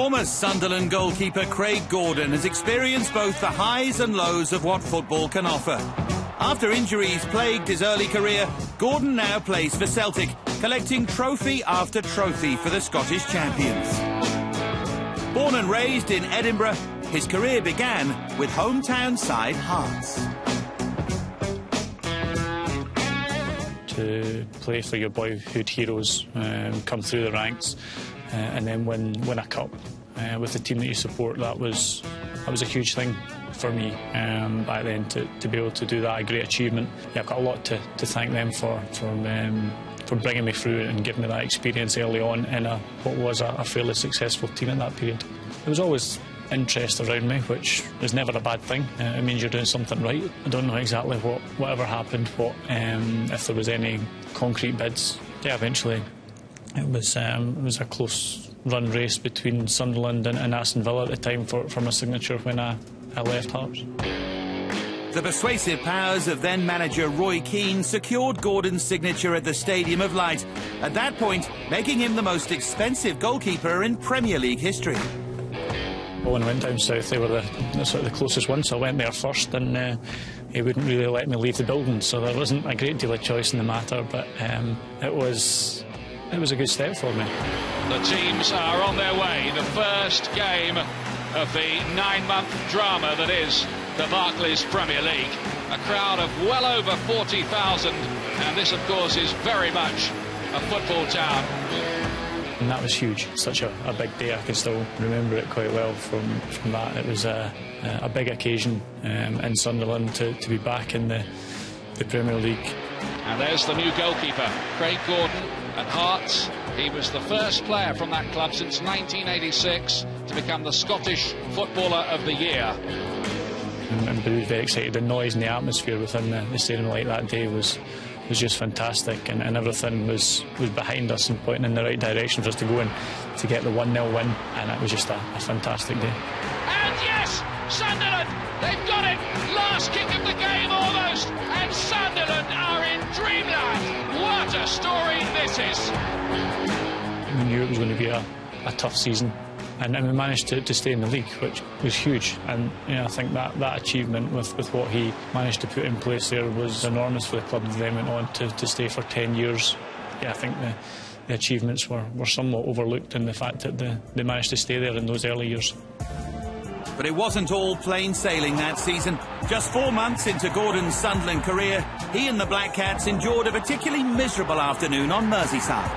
Former Sunderland goalkeeper Craig Gordon has experienced both the highs and lows of what football can offer. After injuries plagued his early career, Gordon now plays for Celtic, collecting trophy after trophy for the Scottish champions. Born and raised in Edinburgh, his career began with hometown side Hearts. To play for your boyhood heroes, come through the ranks, and then win a cup with the team that you support, that was a huge thing for me back then, to be able to do that, a great achievement. Yeah, I've got a lot to thank them for bringing me through and giving me that experience early on in what was a fairly successful team at that period. There was always interest around me, which is never a bad thing. It means you're doing something right. I don't know exactly whatever happened, if there was any concrete bids. Yeah, eventually it was a close run race between Sunderland and Aston Villa at the time for my signature when I left Hearts. The persuasive powers of then-manager Roy Keane secured Gordon's signature at the Stadium of Light, at that point making him the most expensive goalkeeper in Premier League history. When I went down south, they were the closest one, so I went there first, and he wouldn't really let me leave the building, so there wasn't a great deal of choice in the matter, but it was a good step for me. The teams are on their way. The first game of the 9-month drama that is the Barclays Premier League. A crowd of well over 40,000, and this, of course, is very much a football town. And that was huge, such a big day. I can still remember it quite well from that. It was a big occasion in Sunderland to be back in the Premier League. And there's the new goalkeeper, Craig Gordon at Hearts. He was the first player from that club since 1986 to become the Scottish Footballer of the Year. And we were very excited. The noise and the atmosphere within the Stadium like that day was just fantastic, and everything was behind us and pointing in the right direction for us to go in to get the 1-0 win, and it was just a fantastic day. And yes, Sunderland, they've got it! Last kick of the game almost, and Sunderland are in dreamland. What a story this is! We knew it was going to be a tough season, and we managed to stay in the league, which was huge. And I think that achievement with what he managed to put in place there was enormous for the club. They then went on to stay for 10 years. Yeah, I think the achievements were somewhat overlooked in the fact that they managed to stay there in those early years. But it wasn't all plain sailing that season. Just 4 months into Gordon's Sunderland career, he and the Black Cats endured a particularly miserable afternoon on Merseyside.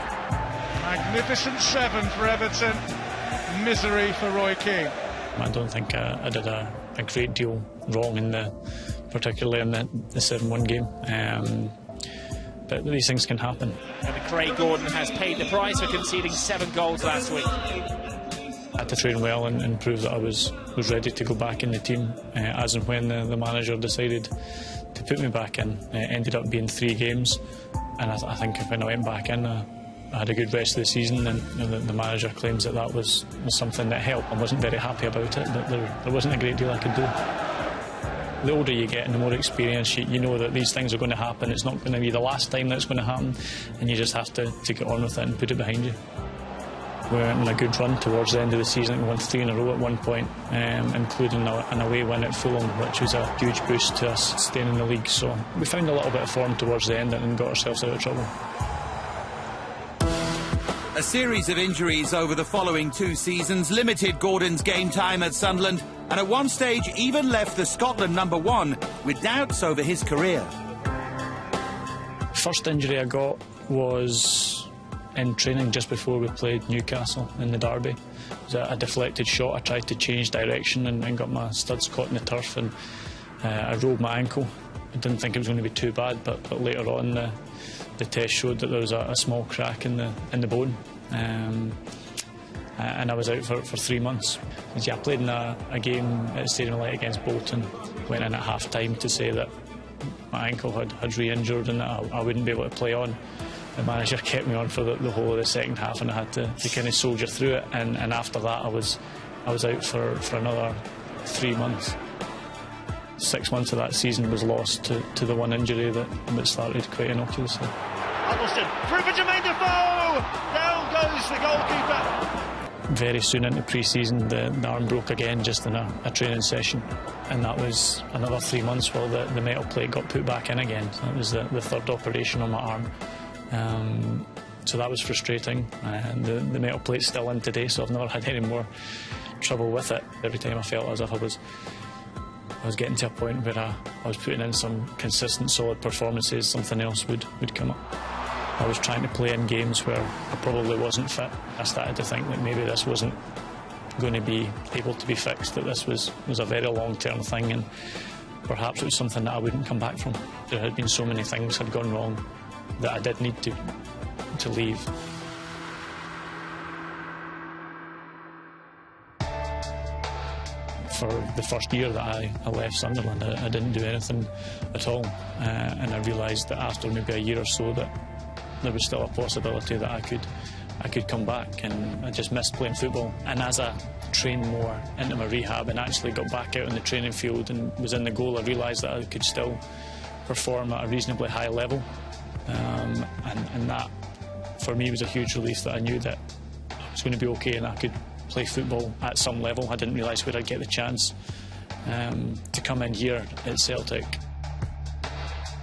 Magnificent 7 for Everton. Misery for Roy Keane. I don't think I did a great deal wrong particularly in the 7-1 game. But these things can happen. And Craig Gordon has paid the price for conceding 7 goals last week. I had to train well and prove that I was ready to go back in the team as and when the manager decided to put me back in. It ended up being 3 games, and I think when I went back in, I had a good rest of the season, and the manager claims that was something that helped. I wasn't very happy about it, but there wasn't a great deal I could do. The older you get and the more experience, you know that these things are going to happen. It's not going to be the last time that's going to happen, and you just have to get on with it and put it behind you. We went on a good run towards the end of the season. We won 3 in a row at one point, including an away win at Fulham, which was a huge boost to us staying in the league. So we found a little bit of form towards the end and got ourselves out of trouble. A series of injuries over the following 2 seasons limited Gordon's game time at Sunderland, and at one stage even left the Scotland ¡1 with doubts over his career. First injury I got was in training just before we played Newcastle in the derby. It was a deflected shot. I tried to change direction and got my studs caught in the turf, and I rolled my ankle. I didn't think it was going to be too bad, but later on the test showed that there was a small crack in the bone, and I was out for 3 months. I played in a game at Stadium of Light against Bolton. Went in at half-time to say that my ankle had re-injured and that I wouldn't be able to play on. The manager kept me on for the whole of the second half, and I had to kind of soldier through it. And after that, I was out for another 3 months. 6 months of that season was lost to the one injury that started quite innocuously. Huddleston through for Jermaine Defoe. Down goes the goalkeeper. very soon into pre-season, the arm broke again just in a training session, and that was another 3 months while the metal plate got put back in again. So that was the third operation on my arm. So that was frustrating, and the metal plate's still in today, so I've never had any more trouble with it. Every time I felt as if I was getting to a point where I was putting in some consistent, solid performances, something else would come up. I was trying to play in games where I probably wasn't fit. I started to think that maybe this wasn't going to be able to be fixed, that this was a very long-term thing, and perhaps it was something that I wouldn't come back from. There had been so many things had gone wrong that I did need to leave. For the first year that I left Sunderland, I didn't do anything at all, and I realised that after maybe a year or so that there was still a possibility that I could come back, and I just missed playing football. And as I trained more into my rehab and actually got back out in the training field and was in the goal, I realised that I could still perform at a reasonably high level, and that for me was a huge relief, that I knew that I was going to be okay and I could play football at some level. I didn't realise where I'd get the chance to come in here at Celtic.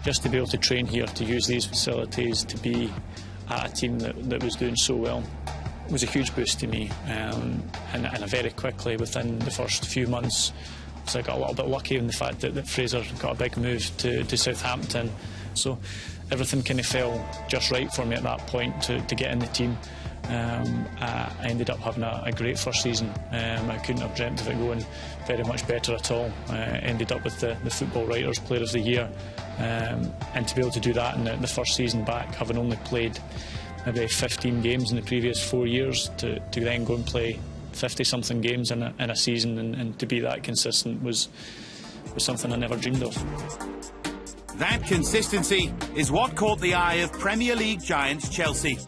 Just to be able to train here, to use these facilities, to be at a team that was doing so well, was a huge boost to me. And I very quickly, within the first few months, so I got a little bit lucky in the fact that Fraser got a big move to Southampton. So everything kind of fell just right for me at that point to get in the team. I ended up having a great first season. I couldn't have dreamt of it going very much better at all. I ended up with the Football Writers Player of the Year, and to be able to do that in the first season back, having only played maybe 15 games in the previous 4 years, to then go and play 50-something games in a season, and to be that consistent was something I never dreamed of. That consistency is what caught the eye of Premier League giants Chelsea,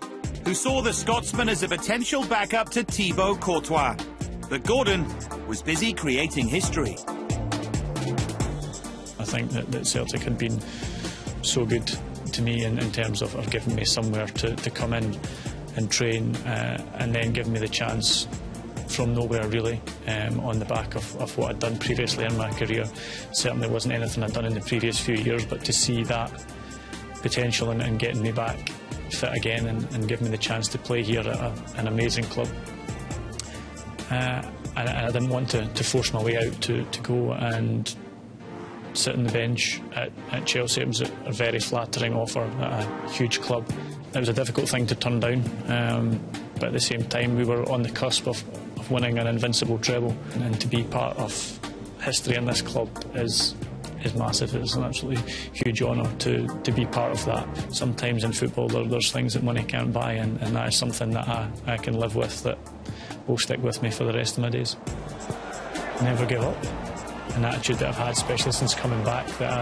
who saw the Scotsman as a potential backup to Thibaut Courtois. But Gordon was busy creating history. I think that Celtic had been so good to me in terms of giving me somewhere to come in and train, and then giving me the chance from nowhere, really, on the back of what I'd done previously in my career. Certainly wasn't anything I'd done in the previous few years, but to see that potential and getting me back fit again and giving me the chance to play here at an amazing club. And I didn't want to force my way out to go and sit on the bench at Chelsea. It was a very flattering offer at a huge club. It was a difficult thing to turn down, but at the same time we were on the cusp of winning an invincible treble, and to be part of history in this club is massive. It's an absolutely huge honour to be part of that. Sometimes in football there's things that money can't buy, and that is something that I can live with, that will stick with me for the rest of my days. Never give up. An attitude that I've had, especially since coming back, that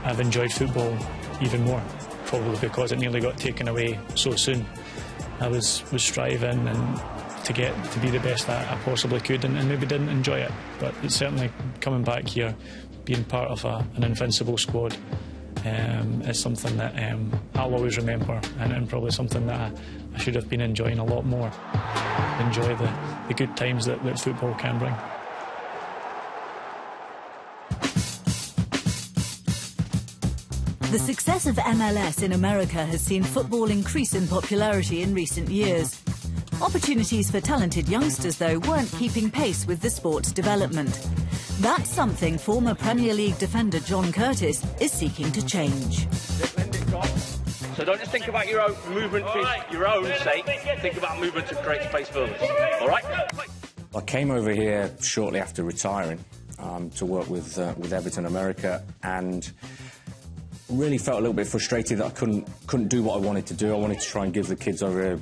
I've enjoyed football even more, probably because it nearly got taken away so soon. I was striving and to get to be the best that I possibly could, and maybe didn't enjoy it, but it's certainly coming back here, being part of an invincible squad, is something that I'll always remember, and probably something that I should have been enjoying a lot more. Enjoy the good times that football can bring. The success of MLS in America has seen football increase in popularity in recent years. Opportunities for talented youngsters, though, weren't keeping pace with the sport's development. That's something former Premier League defender John Curtis is seeking to change. So don't just think about your own movement for your own sake, think about movement to create space for others. All right? I came over here shortly after retiring to work with Everton America, and really felt a little bit frustrated that I couldn't do what I wanted to do. I wanted to try and give the kids over here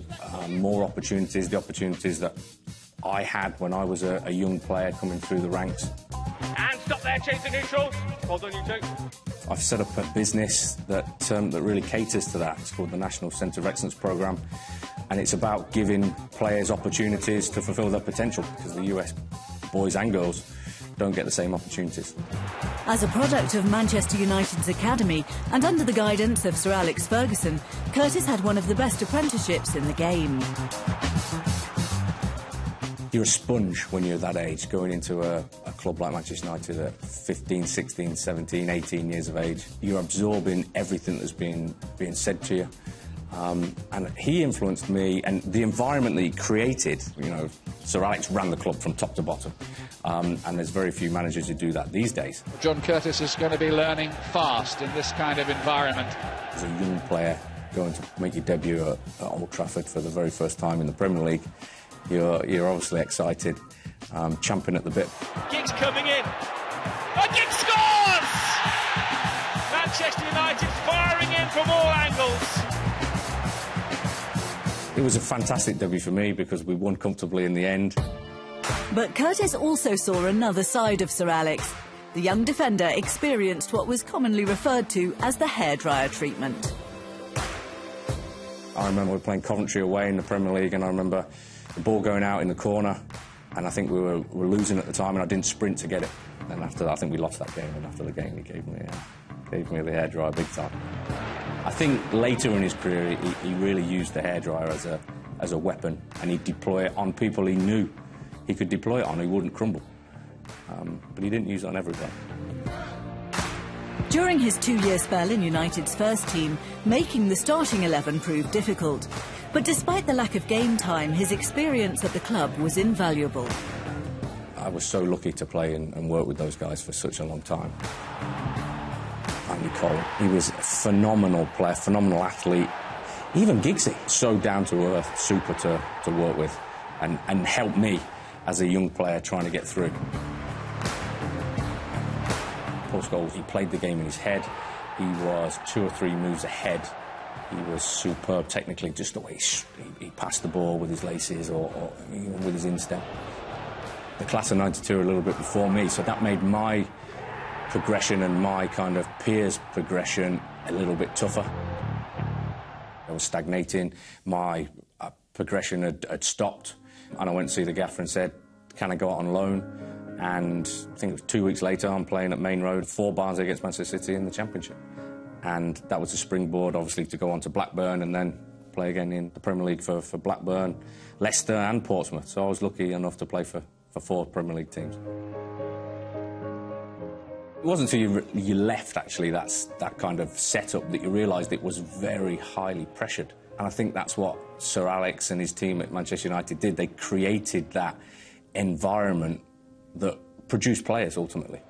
more opportunities, the opportunities that I had when I was a young player coming through the ranks. And stop there, chasing neutral. Well done, you two. I've set up a business that really caters to that. It's called the National Centre of Excellence Programme, and it's about giving players opportunities to fulfil their potential, because the US boys and girls don't get the same opportunities. As a product of Manchester United's academy and under the guidance of Sir Alex Ferguson, Curtis had one of the best apprenticeships in the game. You're a sponge when you're that age, going into a club like Manchester United at 15, 16, 17, 18 years of age. You're absorbing everything that's being said to you. And he influenced me, and the environment that he created, you know, Sir Alex ran the club from top to bottom, and there's very few managers who do that these days. John Curtis is going to be learning fast in this kind of environment. As a young player going to make your debut at Old Trafford for the very first time in the Premier League, you're obviously excited, champing at the bit. Giggs coming in. Oh, Giggs scores! Manchester United firing in from all angles. It was a fantastic debut for me because we won comfortably in the end. But Curtis also saw another side of Sir Alex. The young defender experienced what was commonly referred to as the hairdryer treatment. I remember we were playing Coventry away in the Premier League, and I remember the ball going out in the corner, and I think we were losing at the time, and I didn't sprint to get it. And after that, I think we lost that game, and after the game, he gave me the hairdryer big time. I think later in his career, he really used the hairdryer as a weapon, and he'd deploy it on people he knew he could deploy it on, he wouldn't crumble. But he didn't use it on everybody. During his 2-year spell in United's first team, making the starting 11 proved difficult. But despite the lack of game time, his experience at the club was invaluable. I was so lucky to play and work with those guys for such a long time. Andy Cole, he was a phenomenal player, phenomenal athlete. Even Giggsy, so down to earth, super to work with, and helped me as a young player trying to get through. Paul Scholes, he played the game in his head. He was 2 or 3 moves ahead. He was superb technically, just the way he passed the ball with his laces or with his instep. The class of '92 a little bit before me, so that made my progression and my kind of peers' progression a little bit tougher. I was stagnating, my progression had stopped, and I went to see the gaffer and said, can I go out on loan? And I think it was 2 weeks later, I'm playing at Main Road, 4 bars against Manchester City in the Championship. And that was a springboard, obviously, to go on to Blackburn and then play again in the Premier League for Blackburn, Leicester and Portsmouth. So I was lucky enough to play for 4 Premier League teams. It wasn't until you left, actually, that kind of setup that you realised it was very highly pressured. And I think that's what Sir Alex and his team at Manchester United did. They created that environment that produced players, ultimately.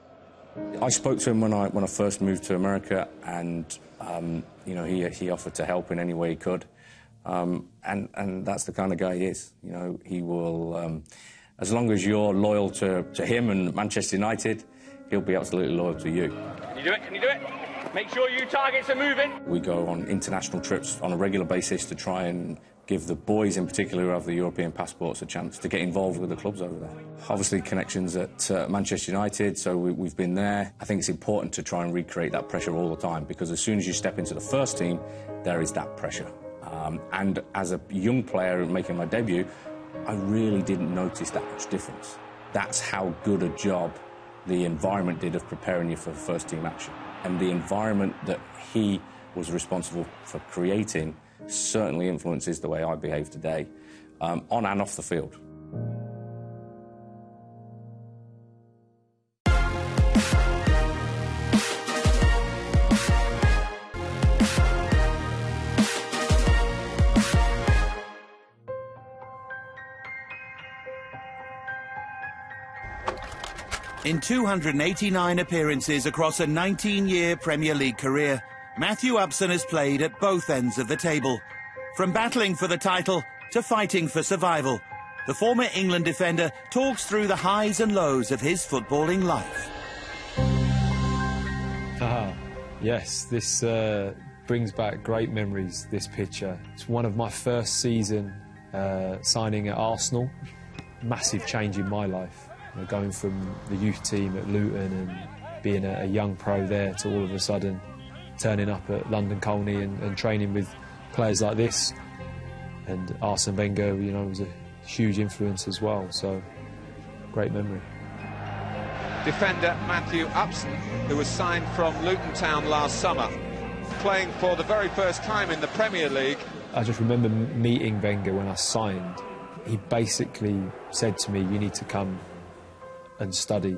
I spoke to him when I first moved to America, and you know, he offered to help in any way he could. And that's the kind of guy he is. You know, he will, as long as you're loyal to him and Manchester United, he'll be absolutely loyal to you. Can you do it? Can you do it? Make sure you targets are moving. We go on international trips on a regular basis to try and give the boys in particular who have the European passports a chance to get involved with the clubs over there. Obviously connections at Manchester United, so we've been there. I think it's important to try and recreate that pressure all the time, because as soon as you step into the first team, there is that pressure. And as a young player making my debut, I really didn't notice that much difference. That's how good a job the environment did of preparing you for first team action. And the environment that he was responsible for creating certainly influences the way I behave today, on and off the field. In 289 appearances across a 19-year Premier League career, Matthew Upson has played at both ends of the table. From battling for the title to fighting for survival, the former England defender talks through the highs and lows of his footballing life. Yes, this brings back great memories, this picture. It's one of my first season signing at Arsenal. Massive change in my life. Going from the youth team at Luton and being a young pro there to all of a sudden turning up at London Colney and training with players like this. And Arsene Wenger, you know, was a huge influence as well, so great memory. Defender Matthew Upson, who was signed from Luton Town last summer, playing for the very first time in the Premier League. I just remember meeting Wenger when I signed, he basically said to me, you need to come and study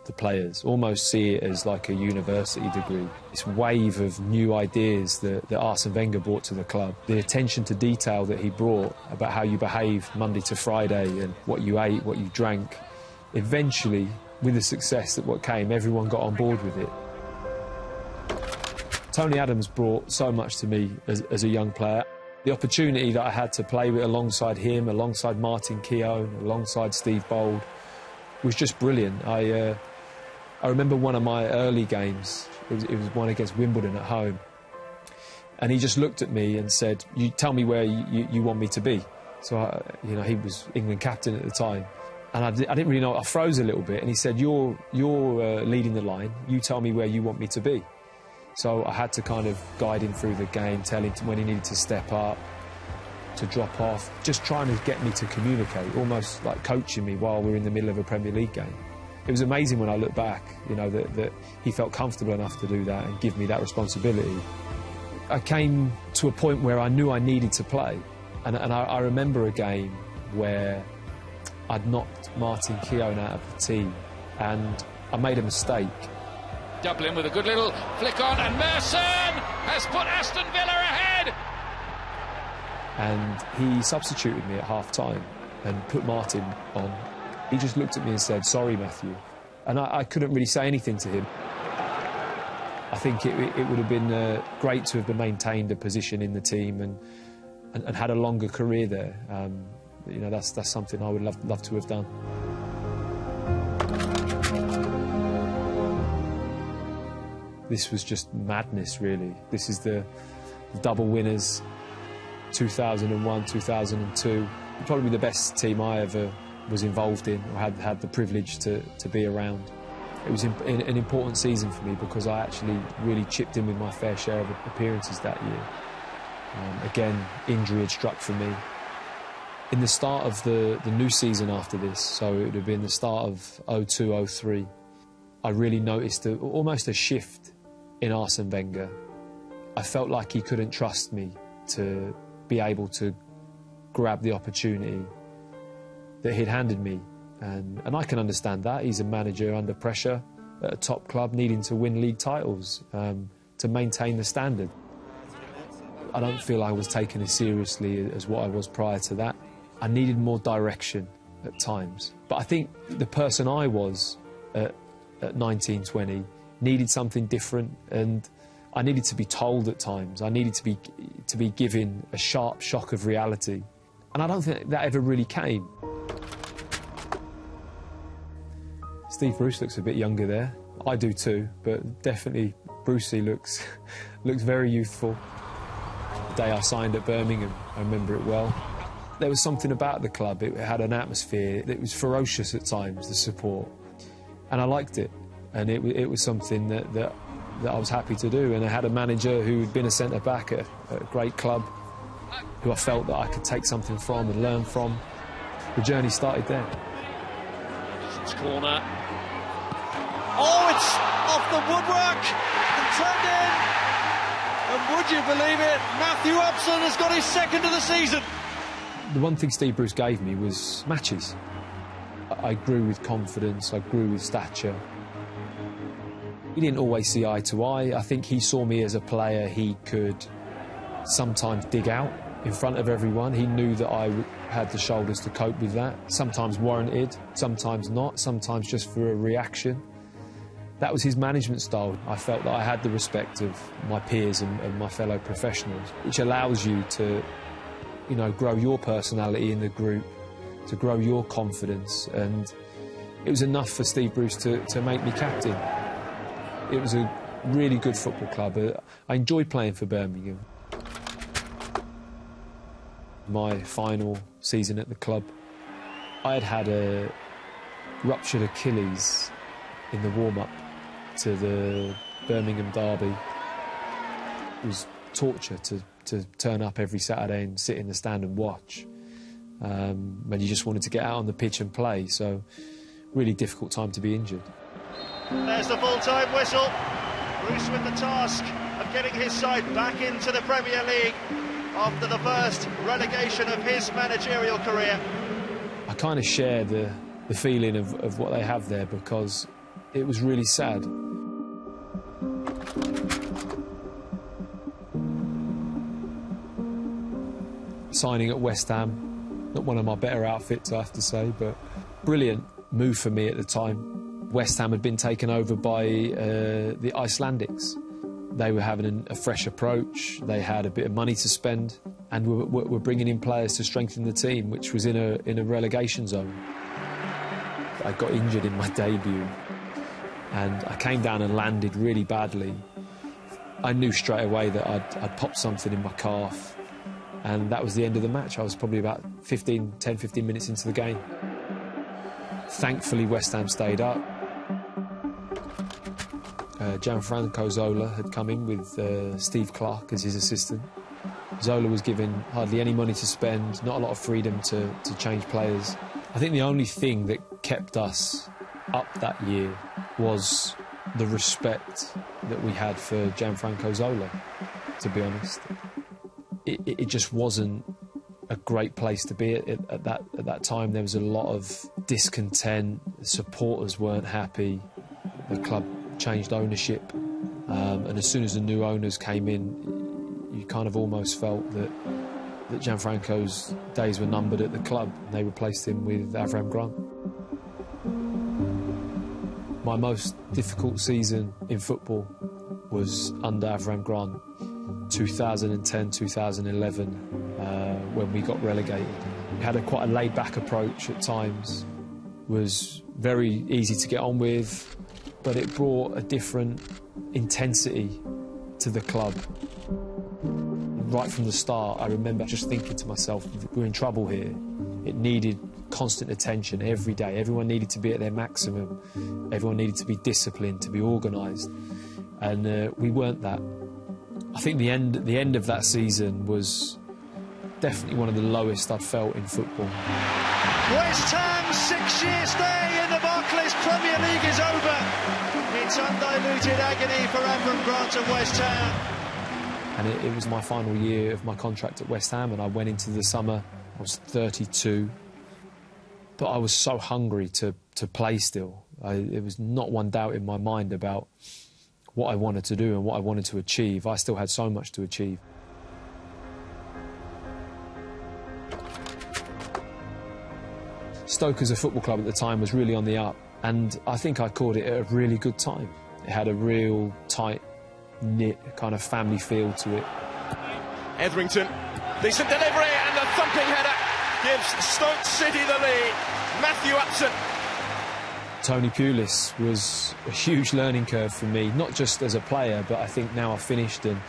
the players, almost see it as like a university degree. This wave of new ideas that Arsene Wenger brought to the club, the attention to detail that he brought about how you behave Monday to Friday and what you ate, what you drank. Eventually, with the success that what came, everyone got on board with it. Tony Adams brought so much to me as a young player. The opportunity that I had to play with alongside him, alongside Martin Keown, alongside Steve Bold, was just brilliant. I remember one of my early games, it was one against Wimbledon at home, and he just looked at me and said, "You tell me where you want me to be." So, you know, he was England captain at the time, and I didn't really know. I froze a little bit, and he said, "You're leading the line. You tell me where you want me to be." So I had to kind of guide him through the game, tell him when he needed to step up, to drop off, just trying to get me to communicate, almost like coaching me while we're in the middle of a Premier League game. It was amazing when I look back, you know, that he felt comfortable enough to do that and give me that responsibility. I came to a point where I knew I needed to play, and I remember a game where I'd knocked Martin Keown out of the team, and I made a mistake. Dublin with a good little flick on, and Merson has put Aston Villa ahead. And he substituted me at half-time and put Martin on. He just looked at me and said, "Sorry, Matthew." And I couldn't really say anything to him. I think it would have been great to have maintained a position in the team and had a longer career there. You know, that's something I would love to have done. This was just madness, really. This is the double winners, 2001, 2002. Probably the best team I ever was involved in, or had the privilege to be around. It was an important season for me because I actually really chipped in with my fair share of appearances that year. Again, injury had struck for me. In the start of the new season after this, so it would have been the start of 02-03, I really noticed almost a shift in Arsene Wenger. I felt like he couldn't trust me to be able to grab the opportunity that he'd handed me. And I can understand that. He's a manager under pressure at a top club, needing to win league titles to maintain the standard. I don't feel I was taken as seriously as what I was prior to that. I needed more direction at times. But I think the person I was at 19, 20 needed something different, and I needed to be told at times. I needed to be given a sharp shock of reality. And I don't think that ever really came. Steve Bruce looks a bit younger there. I do too, but definitely Brucey looks very youthful. The day I signed at Birmingham, I remember it well. There was something about the club. It had an atmosphere. It was ferocious at times, the support. And I liked it. And it was something that I was happy to do. And I had a manager who'd been a centre-back at a great club, who I felt that I could take something from and learn from. The journey started there. It's corner. Oh, it's off the woodwork and turned in. And would you believe it, Matthew Upson has got his second of the season. The one thing Steve Bruce gave me was matches. I grew with confidence, I grew with stature. He didn't always see eye to eye. I think he saw me as a player he could sometimes dig out in front of everyone. He knew that I had the shoulders to cope with that. Sometimes warranted, sometimes not, sometimes just for a reaction. That was his management style. I felt that I had the respect of my peers and my fellow professionals, which allows you to, you know, grow your personality in the group, to grow your confidence. And it was enough for Steve Bruce to make me captain. It was a really good football club. I enjoyed playing for Birmingham. My final season at the club, I had a ruptured Achilles in the warm-up to the Birmingham derby. It was torture to turn up every Saturday and sit in the stand and watch. And you just wanted to get out on the pitch and play, so really difficult time to be injured. There's the full-time whistle. Bruce with the task of getting his side back into the Premier League after the first relegation of his managerial career. I kind of share the feeling of what they have there, because it was really sad. Signing at West Ham, not one of my better outfits, I have to say, but brilliant move for me at the time. West Ham had been taken over by the Icelandics. They were having a fresh approach, they had a bit of money to spend, and were bringing in players to strengthen the team, which was in a relegation zone. I got injured in my debut, and I came down and landed really badly. I knew straight away that I'd popped something in my calf, and that was the end of the match. I was probably about 10-15 minutes into the game. Thankfully, West Ham stayed up. Gianfranco Zola had come in with Steve Clarke as his assistant. Zola was given hardly any money to spend, not a lot of freedom to change players. I think the only thing that kept us up that year was the respect that we had for Gianfranco Zola, to be honest. It just wasn't a great place to be at that time. There was a lot of discontent, supporters weren't happy, the club changed ownership, and as soon as the new owners came in, you kind of almost felt that Gianfranco's days were numbered at the club, and they replaced him with Avram Grant. My most difficult season in football was under Avram Grant, 2010-2011, when we got relegated. We had quite a laid-back approach at times, was very easy to get on with, but it brought a different intensity to the club. Right from the start, I remember just thinking to myself, we're in trouble here. It needed constant attention every day. Everyone needed to be at their maximum. Everyone needed to be disciplined, to be organised. And we weren't that. I think the end of that season was definitely one of the lowest I'd felt in football. West Ham's 6-year stay in the Barclays Premier League is over. It's undiluted agony for Avram Grant and West Ham. And it was my final year of my contract at West Ham, and I went into the summer. I was 32, but I was so hungry to play still. There was not one doubt in my mind about what I wanted to do and what I wanted to achieve. I still had so much to achieve. Stoke as a football club at the time was really on the up, and I think I caught it at a really good time. It had a real tight-knit kind of family feel to it. Etherington, decent delivery, and the thumping header gives Stoke City the lead. Matthew Upson. Tony Pulis was a huge learning curve for me, not just as a player, but I think now I've finished and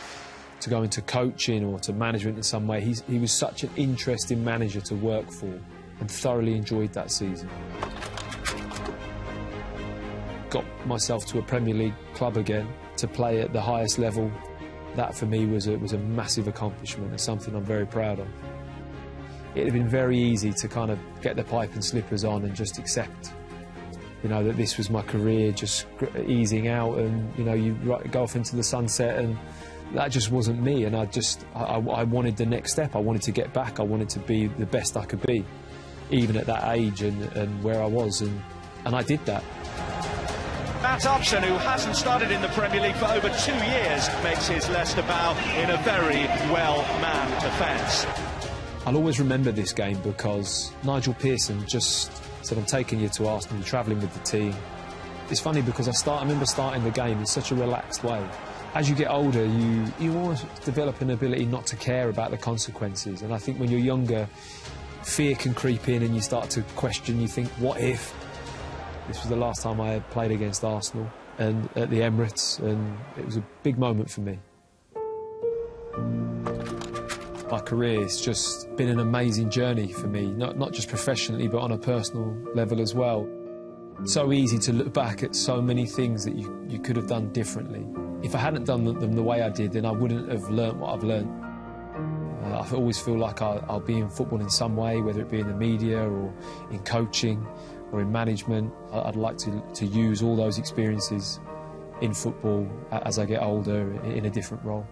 to go into coaching or to management in some way. He was such an interesting manager to work for, and thoroughly enjoyed that season. Got myself to a Premier League club again to play at the highest level. That for me was a massive accomplishment and something I'm very proud of. It had been very easy to kind of get the pipe and slippers on and just accept, you know, that this was my career, just easing out, and you know, you go off into the sunset, and that just wasn't me. And I wanted the next step. I wanted to get back. I wanted to be the best I could be, even at that age and where I was, and I did that. Matt Upson, who hasn't started in the Premier League for over 2 years, makes his Leicester bow in a very well-manned defence. I'll always remember this game because Nigel Pearson just said, "I'm taking you to Arsenal, you're travelling with the team." It's funny because I remember starting the game in such a relaxed way. As you get older, you almost develop an ability not to care about the consequences, and I think when you're younger, fear can creep in and you start to question, you think, what if? This was the last time I had played against Arsenal and at the Emirates, and it was a big moment for me. My career has just been an amazing journey for me, not just professionally but on a personal level as well. So easy to look back at so many things that you could have done differently. If I hadn't done them the way I did, then I wouldn't have learnt what I've learnt. I always feel like I'll be in football in some way, whether it be in the media or in coaching or in management. I'd like to use all those experiences in football as I get older in a different role.